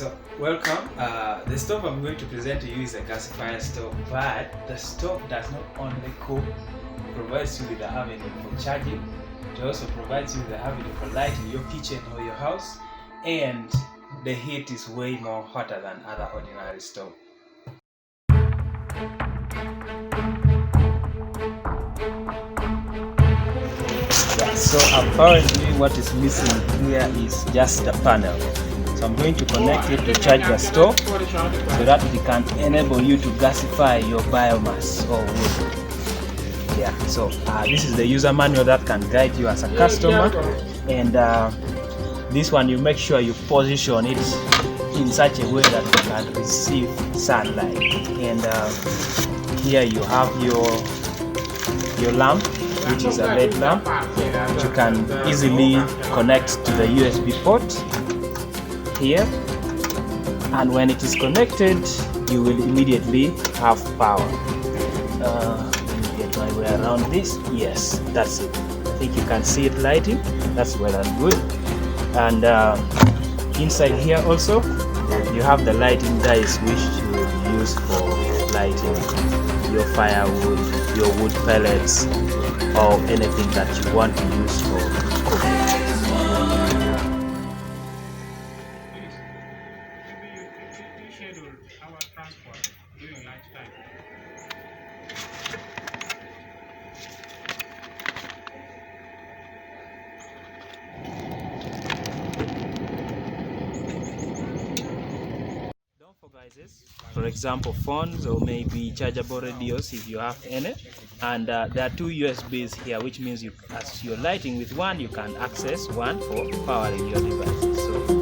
So welcome. The stove I'm going to present to you is a gasifier stove, but the stove does not only cook, it provides you with the avenue for charging, it also provides you with the avenue for lighting your kitchen or your house, and the heat is way more hotter than other ordinary stove. Yeah, so apparently what is missing here is just the panel. So I'm going to connect it to charge the stove so that it can enable you to gasify your biomass or wood. Yeah, so this is the user manual that can guide you as a customer, and this one you make sure you position it in such a way that you can receive sunlight. And here you have your lamp, which is a LED lamp, which you can easily connect to the USB port here, and when it is connected you will immediately have power. Let me get my way around this. Yes, that's it. I think you can see it lighting. That's well and good. And inside here also you have the lighting dice, which you will use for lighting your firewood, your wood pellets, or anything that you want to use for cooking. Our transport during lunchtime. Don't forget this. For example, phones or maybe chargeable radios if you have any. And there are two USBs here, which means as you're lighting with one, you can access one for powering your devices. So